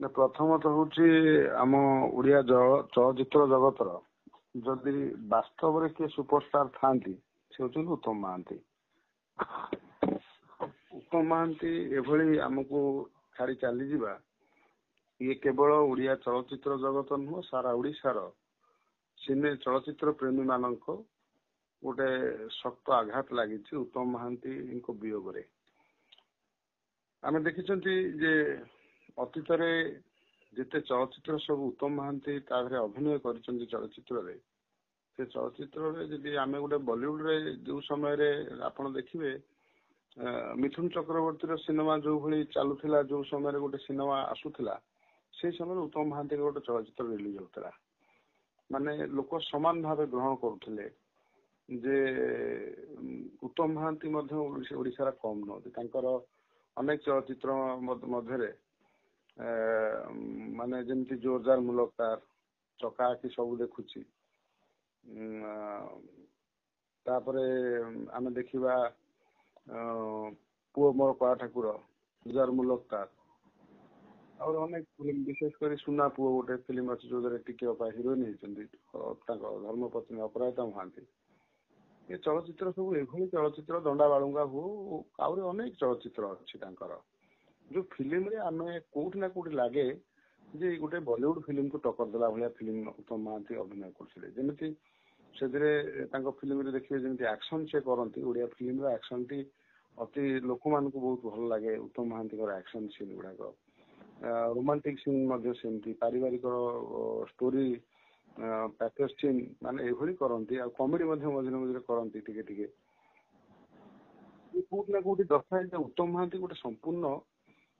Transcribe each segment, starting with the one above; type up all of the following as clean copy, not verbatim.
ପ୍ରଥମତଃ ହଉଛି ଆମ ଓଡିଆ ଚଳଚ୍ଚିତ୍ର ଜଗତର ଯଦି ବାସ୍ତବରେ କିଏ ସୁପରଷ୍ଟାର ଥାନ୍ତି ସେ ହଉଛନ୍ତି ଉତ୍ତମ ମହାନ୍ତି। ଉତ୍ତମ ମହାନ୍ତି ଏଭଳି ଆମକୁ ଛାଡି ଚାଲିଯିବା ଇଏ କେବଳ ଓଡିଆ ଚଳଚ୍ଚିତ୍ର ଜଗତ ନୁହଁ, ସାରା ଓଡିଶାର ଚଳଚ୍ଚିତ୍ର ପ୍ରେମୀ ମାନଙ୍କ ଗୋଟେ ଶକ୍ତ ଆଘାତ ଲାଗିଛି ଉତ୍ତମ ମହାନ୍ତିଙ୍କ ବିୟୋଗରେ। ଆମେ ଦେଖିଛନ୍ତି ଯେ ଅତୀତରେ ଯେତେ ଚଳଚ୍ଚିତ୍ର ସବୁ ଉତ୍ତମ ମହାନ୍ତି ତା ଦେହରେ ଅଭିନୟ କରିଛନ୍ତି ଚଳଚ୍ଚିତ୍ରରେ, ସେ ଚଳଚ୍ଚିତ୍ରରେ ଯଦି ଆମେ ଗୋଟେ ବଲିଉଡରେ ଯୋଉ ସମୟରେ ଆପଣ ଦେଖିବେ ମିଥୁନ ଚକ୍ରବର୍ତ୍ତୀର ସିନେମା ଯୋଉ ଭଳି ଚାଲୁଥିଲା, ଯୋଉ ସମୟରେ ଗୋଟେ ସିନେମା ଆସୁଥିଲା ସେଇ ସମୟରେ ଉତ୍ତମ ମହାନ୍ତିଙ୍କ ଗୋଟେ ଚଳଚ୍ଚିତ୍ର ରିଲିଜ ହଉଥିଲା। ମାନେ ଲୋକ ସମାନ ଭାବେ ଗ୍ରହଣ କରୁଥିଲେ ଯେ ଉତ୍ତମ ମହାନ୍ତି ମଧ୍ୟ ଓଡିଶାର କମ ନୁହନ୍ତି। ତାଙ୍କର ଅନେକ ଚଳଚ୍ଚିତ୍ର ମଧ୍ୟରେ ମାନେ ଯେମିତି ଜୋରଦାର ମୁଲକତାର, ଚକା ଆଖି ସବୁ ଦେଖୁଛି, ତାପରେ ଆମେ ଦେଖିବା ପୁଅ ମୋର କଳା ଠାକୁର, ଜୋରଦାର ମୁଲକତାର, ଆଉ ଅନେକ ଫିଲ୍ମ, ବିଶେଷ କରି ସୁନା ପୁଅ ଗୋଟେ ଫିଲ୍ମ ଅଛି ଯୋଉଥିରେ ଟିକେ ଅପା ହିରୋଇନ ହେଇଛନ୍ତି ତାଙ୍କ ଧର୍ମପତ୍ନୀ ଅପରାଜିତା ମହାନ୍ତି। ଏ ଚଳଚ୍ଚିତ୍ର ସବୁ ଏଭଳି ଚଳଚ୍ଚିତ୍ର, ଦଣ୍ଡା ବାଳୁଙ୍ଗା ହଉ, ଆହୁରି ଅନେକ ଚଳଚ୍ଚିତ୍ର ଅଛି ତାଙ୍କର ଯୋଉ ଫିଲ୍ମରେ ଆମେ କୋଉଠି ନା କୋଉଠି ଲାଗେ ଯେ ଗୋଟେ ବଲିଉଡ ଫିଲ୍ମକୁ ଟକ୍କର ଦେଲା ଭଳିଆ ଫିଲ୍ମ ଉତ୍ତମ ମହାନ୍ତି ଅଭିନୟ କରୁଥିଲେ। ଯେମିତି ସେଥିରେ ତାଙ୍କ ଫିଲ୍ମରେ ଦେଖିବେ ଯେମିତି ଆକ୍ସନ ସେ କରନ୍ତି, ଓଡିଆ ଫିଲ୍ମର ଆକ୍ସନଟି ଅତି ଲୋକମାନଙ୍କୁ ବହୁତ ଭଲ ଲାଗେ। ଉତ୍ତମ ମହାନ୍ତିଙ୍କର ଆକ୍ସନ ସିନ୍ ଗୁଡାକ, ରୋମାଣ୍ଟିକ ସିନ୍ ମଧ୍ୟ ସେମିତି, ପାରିବାରିକ ଷ୍ଟୋରି, ପ୍ୟାକେଜ ସିନ୍ ମାନେ ଏଭଳି କରନ୍ତି, ଆଉ କମେଡି ମଧ୍ୟ ମଝିରେ ମଝିରେ କରନ୍ତି ଟିକେ ଟିକେ। କୋଉଠି ନା କୋଉଠି ଦର୍ଶାଏ ଯେ ଉତ୍ତମ ମହାନ୍ତି ଗୋଟେ ସମ୍ପୂର୍ଣ୍ଣ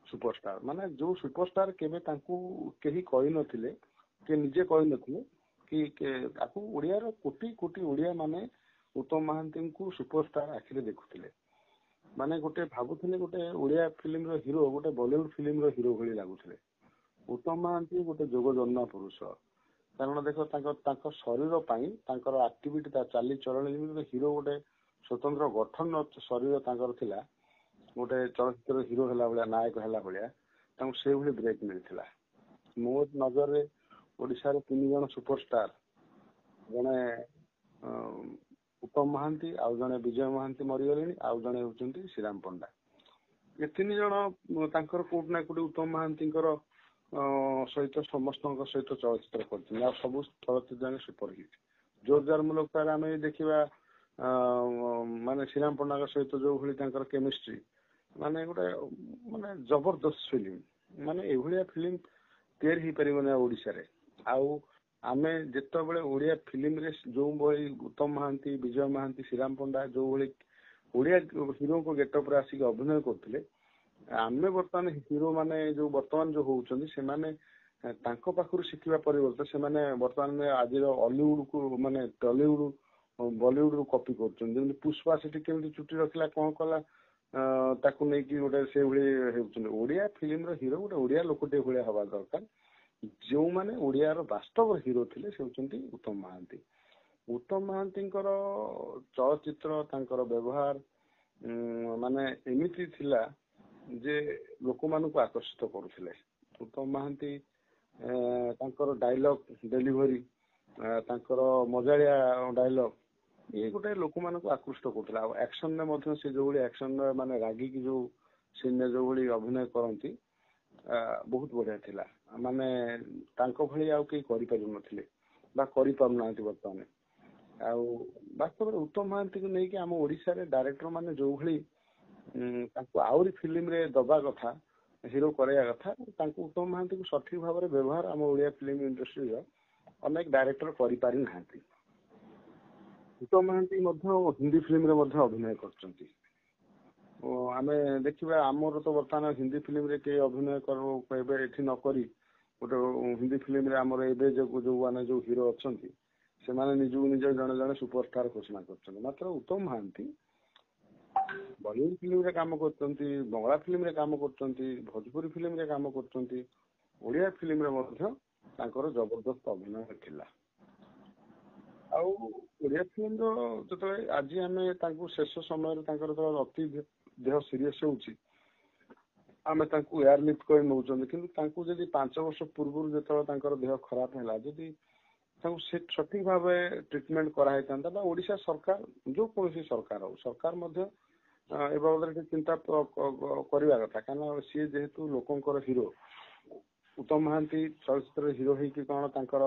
ସୁପରଷ୍ଟାର, ମାନେ ଯୋଉ ସୁପରଷ୍ଟାର କେବେ ତାଙ୍କୁ କେହି କହିନଥିଲେ, କିଏ ନିଜେ କହିନଥିଲେ କି ତାକୁ ଓଡିଆର କୋଟି କୋଟି ଓଡିଆ ମାନେ ଉତ୍ତମ ମହାନ୍ତିଙ୍କୁ ସୁପରଷ୍ଟାର ଆଖିରେ ଦେଖୁଥିଲେ। ମାନେ ଗୋଟେ ଭାବୁଥିଲେ ଗୋଟେ ଓଡିଆ ଫିଲ୍ମର ହିରୋ ଗୋଟେ ବଲିଉଡ ଫିଲ୍ମର ହିରୋ ଭଳି ଲାଗୁଥିଲେ। ଉତ୍ତମ ମହାନ୍ତି ଗୋଟେ ଯୋଗ ଜନ୍ମ ପୁରୁଷ, କାରଣ ଦେଖ ତାଙ୍କ ଶରୀର ପାଇଁ ତାଙ୍କର ଆକ୍ଟିଭିଟି, ତା ଚାଲିଚଳଣି, ଯେମିତି ହିରୋ ଗୋଟେ ସ୍ୱତନ୍ତ୍ର ଗଠନ ଶରୀର ତାଙ୍କର ଥିଲା, ଗୋଟେ ଚଳଚ୍ଚିତ୍ର ହିରୋ ହେଲା ଭଳିଆ, ନାୟକ ହେଲା ଭଳିଆ ତାଙ୍କୁ ସେଇଭଳି ବ୍ରେକ୍ ମିଳିଥିଲା। ମୋ ନଜରରେ ଓଡିଶାର 3 ଜଣ ସୁପରଷ୍ଟାର, ଜଣେ ଉତ୍ତମ ମହାନ୍ତି, ଆଉ ଜଣେ ବିଜୟ ମହାନ୍ତି ମରିଗଲେଣି, ଆଉ ଜଣେ ହଉଛନ୍ତି ଶ୍ରୀରାମ ପଣ୍ଡା। ଏ 3 ଜଣ ତାଙ୍କର କୋଉଠି ନା କୋଉଠି ଉତ୍ତମ ମହାନ୍ତିଙ୍କର ସହିତ ସମସ୍ତଙ୍କ ସହିତ ଚଳଚ୍ଚିତ୍ର କରିଛନ୍ତି, ଆଉ ସବୁ ଚଳଚ୍ଚିତ୍ର ଯାକ ସୁପରହିଟ୍। ଜୋରଦାର ମୁଲକତାର ଆମେ ଦେଖିବା ମାନେ ଶ୍ରୀରାମ ପଣ୍ଡାଙ୍କ ସହିତ ଯୋଉ ଭଳି ତାଙ୍କର କେମିଷ୍ଟ୍ରି, ମାନେ ଗୋଟେ ମାନେ ଜବରଦସ୍ତ ଫିଲ୍ମ, ମାନେ ଏଭଳିଆ ଫିଲ୍ମ ତିଆରି ହେଇପାରିବନି ଓଡିଶାରେ। ଆଉ ଆମେ ଯେତେବେଳେ ଓଡିଆ ଫିଲ୍ମରେ ଯୋଉ ଭଳି ଉତ୍ତମ ମହାନ୍ତି, ବିଜୟ ମହାନ୍ତି, ଶ୍ରୀରାମ ପଣ୍ଡା ଯୋଉ ଭଳି ଓଡିଆ ହିରୋଙ୍କ ଗେଟଅପରେ ଆସିକି ଅଭିନୟ କରୁଥିଲେ, ଆମେ ବର୍ତ୍ତମାନ ହିରୋ ମାନେ ଯୋଉ ବର୍ତ୍ତମାନ ଯୋଉ ହଉଛନ୍ତି ସେମାନେ ତାଙ୍କ ପାଖରୁ ଶିଖିବା ପରିବର୍ତ୍ତେ ସେମାନେ ବର୍ତ୍ତମାନ ଆଜିର ଅଲିଉଡକୁ ମାନେ ଟଲିଉଡ ବଲିଉଡରୁ କପି କରୁଛନ୍ତି। ଯେମିତି ପୁଷ୍ପା ସେଠି କେମିତି ଚୁଟି ରଖିଲା, କଣ କଲା, ତାକୁ ନେଇକି ଗୋଟେ ସେଇଭଳି ହେଉଛନ୍ତି। ଓଡିଆ ଫିଲ୍ମର ହିରୋ ଗୋଟେ ଓଡିଆ ଲୋକଟେ ଭଳିଆ ହବା ଦରକାର। ଯୋଉମାନେ ଓଡିଆର ବାସ୍ତବ ହିରୋ ଥିଲେ ସେ ହଉଛନ୍ତି ଉତ୍ତମ ମହାନ୍ତି। ଉତ୍ତମ ମହାନ୍ତିଙ୍କର ଚଳଚ୍ଚିତ୍ର, ତାଙ୍କର ବ୍ୟବହାର ମାନେ ଏମିତି ଥିଲା ଯେ ଲୋକମାନଙ୍କୁ ଆକର୍ଷିତ କରୁଥିଲେ। ଉତ୍ତମ ମହାନ୍ତି ତାଙ୍କର ଡାଇଲଗ ଡେଲିଭରି, ତାଙ୍କର ମଜାଳିଆ ଡାଇଲଗ, ଇଏ ଗୋଟେ ଲୋକମାନଙ୍କୁ ଆକୃଷ୍ଟ କରୁଥିଲା। ଆଉ ଆକ୍ସନରେ ମଧ୍ୟ ସେ ଯୋଉଭଳି ଆକ୍ସନରେ ମାନେ ରାଗିକି ଯୋଉ ସିନରେ ଯୋଉଭଳି ଅଭିନୟ କରନ୍ତି ବହୁତ ବଢିଆ ଥିଲା। ମାନେ ତାଙ୍କ ଭଳି ଆଉ କେହି କରିପାରୁନଥିଲେ ବା କରିପାରୁନାହାନ୍ତି ବର୍ତ୍ତମାନ। ଆଉ ବାସ୍ତବରେ ଉତ୍ତମ ମହାନ୍ତିକୁ ନେଇକି ଆମ ଓଡିଶାରେ ଡାଇରେକ୍ଟର ମାନେ ଯୋଉଭଳି ତାଙ୍କୁ ଆହୁରି ଫିଲ୍ମରେ ଦବା କଥା, ହିରୋ କରିବା କଥା, ତାଙ୍କୁ ଉତ୍ତମ ମହାନ୍ତିକୁ ସଠିକ ଭାବରେ ବ୍ୟବହାର ଆମ ଓଡିଆ ଫିଲ୍ମ ଇଣ୍ଡଷ୍ଟ୍ରିର ଅନେକ ଡାଇରେକ୍ଟର କରିପାରି ନାହାନ୍ତି। ଉତ୍ତମ ମହାନ୍ତି ମଧ୍ୟ ହିନ୍ଦୀ ଫିଲ୍ମରେ ମଧ୍ୟ ଅଭିନୟ କରିଛନ୍ତି। ଆମେ ଦେଖିବା ଆମର ତ ବର୍ତ୍ତମାନ ହିନ୍ଦୀ ଫିଲ୍ମରେ କେହି ଅଭିନୟ ଏବେ ଏଠି ନ କରି ଗୋଟେ ହିନ୍ଦୀ ଫିଲ୍ମରେ ଆମର ଏବେ ଯୋଉମାନେ ଯୋଉ ହିରୋ ଅଛନ୍ତି ସେମାନେ ନିଜକୁ ନିଜ ଜଣେ ଜଣେ ସୁପରଷ୍ଟାର ଘୋଷଣା କରୁଛନ୍ତି। ମାତ୍ର ଉତ୍ତମ ମହାନ୍ତି ବଲିଉଡ ଫିଲ୍ମରେ କାମ କରୁଛନ୍ତି, ବଙ୍ଗଳା ଫିଲ୍ମରେ କାମ କରୁଛନ୍ତି, ଭୋଜପୁରୀ ଫିଲ୍ମରେ କାମ କରୁଛନ୍ତି, ଓଡିଆ ଫିଲ୍ମରେ ମଧ୍ୟ ତାଙ୍କର ଜବରଦସ୍ତ ଅଭିନୟ ଥିଲା। ଆଉ ଓଡିଆ ଫିଲ୍ମର ଯେତେବେଳେ ଆଜି ଆମେ ତାଙ୍କୁ ଶେଷ ସମୟରେ ତାଙ୍କର ଅତି ଦେହ ସିରିୟସ ହଉଛି, ଆମେ ତାଙ୍କୁ ଏୟାରଲିଫ୍ଟ କରି ନେଉଛନ୍ତି, କିନ୍ତୁ ତାଙ୍କୁ ଯଦି 5 ବର୍ଷ ପୂର୍ବରୁ ଯେତେବେଳେ ତାଙ୍କର ଦେହ ଖରାପ ହେଲା, ଯଦି ତାଙ୍କୁ ସଠିକ ଭାବେ ଟ୍ରିଟମେଣ୍ଟ କରାହେଇଥାନ୍ତା, ବା ଓଡ଼ିଶା ସରକାର ଯୋଉ କୌଣସି ସରକାର ହଉ, ସରକାର ମଧ୍ୟ ଏ ବାବଦରେ ଟିକେ ଚିନ୍ତା କରିବା କଥା। କାରଣ ସିଏ ଯେହେତୁ ଲୋକଙ୍କର ହିରୋ, ଉତ୍ତମ ମହାନ୍ତି ଚଳଚ୍ଚିତ୍ରରେ ହିରୋ ହେଇକି କଣ ତାଙ୍କର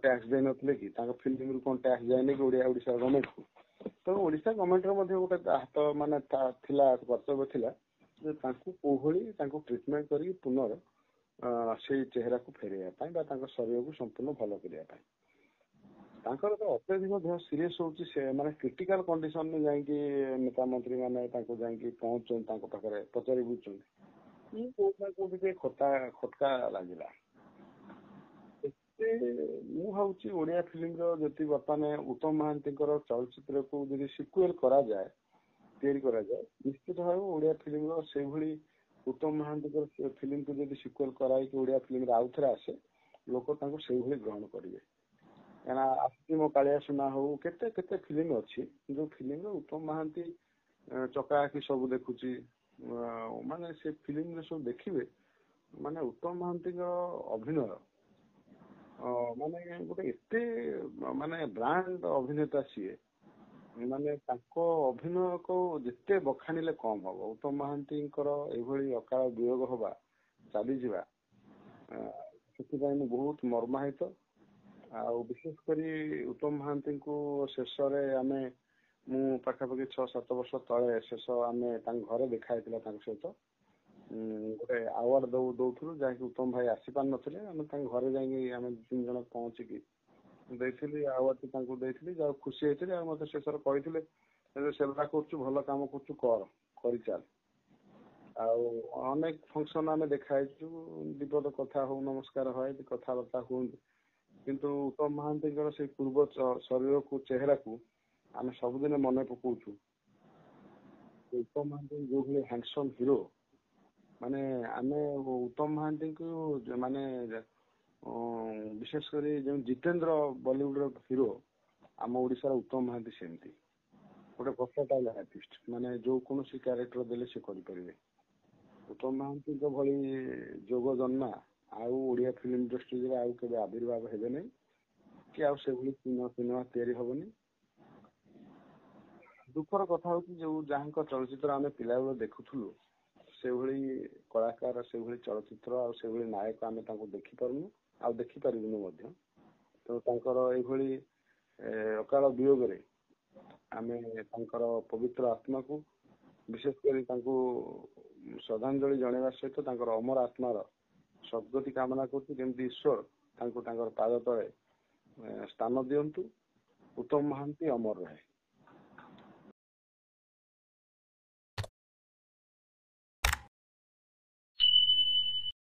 ଟ୍ୟାକ୍ସ ଦେଇନଥିଲେ କି? ତାଙ୍କ ଫିଲ୍ମରୁ କଣ ଟ୍ୟାକ୍ସ ଯାଇନି କି ଓଡ଼ିଶା ଗଭର୍ଣ୍ଣମେଣ୍ଟକୁ? ତେଣୁ ଓଡ଼ିଶା ଗଭର୍ଣ୍ଣମେଣ୍ଟର ମଧ୍ୟ ଗୋଟେ ହାତ ମାନେ ଥିଲା, କର୍ତ୍ତବ୍ୟ ଥିଲା ଯେ ତାଙ୍କୁ କୋଉଭଳି ତାଙ୍କୁ ଟ୍ରିଟମେଣ୍ଟ କରିକି ପୁନର ସେଇ ଚେହେରାକୁ ଫେରେଇବା ପାଇଁ ବା ତାଙ୍କ ଶରୀରକୁ ସମ୍ପୂର୍ଣ୍ଣ ଭଲ କରିବା ପାଇଁ। ତାଙ୍କର ତ ଅତ୍ୟଧିକ ଦେହ ସିରିୟସ୍ ହଉଛି, ସେ ମାନେ କ୍ରିଟିକାଲ କଣ୍ଡିସନରେ ଯାଇକି ନେତା ମନ୍ତ୍ରୀ ମାନେ ତାଙ୍କୁ ଯାଇକି ପହଞ୍ଚୁଛନ୍ତି, ତାଙ୍କ ପାଖରେ ପଚାରି ବୁଝୁଛନ୍ତି। କୋଉଠି ନା କୋଉଠି ଟିକେ ଖଟକା ଲାଗିଲା। ମୁଁ ଭାବୁଛି ଓଡ଼ିଆ ଫିଲ୍ମର ଯଦି ବର୍ତ୍ତମାନ ଉତ୍ତମ ମହାନ୍ତିଙ୍କର ଚଳଚ୍ଚିତ୍ରକୁ ଯଦି ସିକ୍ୱେଲ କରାଯାଏ, ତିଆରି କରାଯାଏ, ନିଶ୍ଚିତ ଭାବେ ଓଡ଼ିଆ ଫିଲ୍ମର ସେଇଭଳି ଉତ୍ତମ ମହାନ୍ତିଙ୍କର ଫିଲ୍ମକୁ ଯଦି ସିକ୍ୱେଲ କରାଇକି ଓଡ଼ିଆ ଫିଲ୍ମରେ ଆଉ ଥରେ ଆସେ, ଲୋକ ତାଙ୍କୁ ସେଇଭଳି ଗ୍ରହଣ କରିବେ। କାହିଁକିନା ଆସୁଛି ମୋ କାଳିଆ ସୁନା ହଉ, କେତେ କେତେ ଫିଲ୍ମ ଅଛି ଯୋଉ ଫିଲ୍ମରେ ଉତ୍ତମ ମହାନ୍ତି ଚକା ଆଖି ସବୁ ଦେଖୁଛି, ମାନେ ସେ ଫିଲ୍ମରେ ସବୁ ଦେଖିବେ, ମାନେ ଉତ୍ତମ ମହାନ୍ତିଙ୍କ ଅଭିନୟ ମାନେ ଗୋଟେ ଏତେ ମାନେ ବ୍ରାଣ୍ଡ ଅଭିନେତା ସିଏ, ମାନେ ତାଙ୍କ ଅଭିନୟକୁ ଯେତେ ବଖାଣିଲେ କମ ହବ। ଉତ୍ତମ ମହାନ୍ତିଙ୍କର ଏଇଭଳି ଅକାଳ ବିୟୋଗ ହବା, ଚାଲିଯିବା, ସେଥିପାଇଁ ମୁଁ ବହୁତ ମର୍ମାହିତ। ଆଉ ବିଶେଷ କରି ଉତ୍ତମ ମହାନ୍ତିଙ୍କୁ ଶେଷରେ ମୁଁ ପାଖାପାଖି 6-7 ବର୍ଷ ତଳେ ଶେଷ ଆମେ ତାଙ୍କ ଘରେ ଦେଖା ହେଇଥିଲା, ତାଙ୍କ ସହିତ ଗୋଟେ ଆୱାର୍ଡ ଦଉଥିଲୁ, ଯାହାକି ଉତ୍ତମ ଭାଇ ଆସିପାରିନଥିଲେ, ଆମେ ତାଙ୍କ ଘରେ ଯାଇକି ଆମେ 2-3 ଜଣ ପହଞ୍ଚିକି ଦେଇଥିଲି ଆୱାର୍ଡଟି ତାଙ୍କୁ ଦେଇଥିଲି, ଯାହା ଖୁସି ହେଇଥିଲି। ଆଉ ମତେ ଶେଷରେ କହିଥିଲେ ସେବା କରୁଛୁ, ଭଲ କାମ କରୁଛୁ, କରିଚାଲ। ଆଉ ଅନେକ ଫଙ୍କସନ ଆମେ ଦେଖା ହେଇଛୁ, ବିପଦ କଥା ହଉ, ନମସ୍କାର হয়, କଥାବାର୍ତ୍ତା ହୁଅନ୍ତି, କିନ୍ତୁ ଉତ୍ତମ ମହାନ୍ତିଙ୍କର ସେଇ ପୂର୍ବ ଶରୀରକୁ, ଚେହେରାକୁ ଆମେ ସବୁଦିନ ମନେ ପକଉଛୁ। ଉତ୍ତମ ମହାନ୍ତି ଯୋଉଭଳି ହ୍ୟାଣ୍ଡସମ ହିରୋ, ମାନେ ଆମେ ଉତ୍ତମ ମହାନ୍ତିଙ୍କୁ ମାନେ ବିଶେଷ କରି ଯେଉଁ ଜିତେନ୍ଦ୍ର ବଲିଉଡର ହିରୋ, ଆମ ଓଡ଼ିଶାର ଉତ୍ତମ ମହାନ୍ତି ସେମିତି ଗୋଟେ ଭର୍ସଟାଇଲ ଆର୍ଟିଷ୍ଟ, ମାନେ ଯୋଉ କୌଣସି କ୍ୟାରେକ୍ଟର ଦେଲେ ସେ କରିପାରିବେ। ଉତ୍ତମ ମହାନ୍ତିଙ୍କ ଭଳି ଯୋଗ ଜନ୍ମା ଆଉ ଓଡ଼ିଆ ଫିଲ୍ମ ଇଣ୍ଡଷ୍ଟ୍ରିରେ ଆଉ କେବେ ଆବିର୍ଭାବ ହେବେ ନାହିଁ, କି ଆଉ ସେଭଳି ସିନେମା ତିଆରି ହବନି। ଦୁଃଖର କଥା ହଉଛି, ଯୋଉ ଯାହାଙ୍କ ଚଳଚ୍ଚିତ୍ର ଆମେ ପିଲାବେଳେ ଦେଖୁଥିଲୁ, ସେଭଳି କଳାକାର, ସେଭଳି ଚଳଚ୍ଚିତ୍ର ଆଉ ସେଭଳି ନାୟକ ଆମେ ତାଙ୍କୁ ଦେଖିପାରୁନୁ, ଆଉ ଦେଖିପାରିବୁନୁ ମଧ୍ୟ। ତେଣୁ ତାଙ୍କର ଏଇଭଳି ଅକାଳ ବିୟୋଗରେ ଆମେ ତାଙ୍କର ପବିତ୍ର ଆତ୍ମାକୁ, ବିଶେଷ କରି ତାଙ୍କୁ ଶ୍ରଦ୍ଧାଞ୍ଜଳି ଜଣାଇବା ସହିତ ତାଙ୍କର ଅମର ଆତ୍ମାର ସଦ୍ଗତି କାମନା କରୁଛୁ। ଯେମିତି ଈଶ୍ୱର ତାଙ୍କୁ ତାଙ୍କର ପାଦ ତଳେ ସ୍ଥାନ ଦିଅନ୍ତୁ। ଉତ୍ତମ ମହାନ୍ତି ଅମର ରହେ।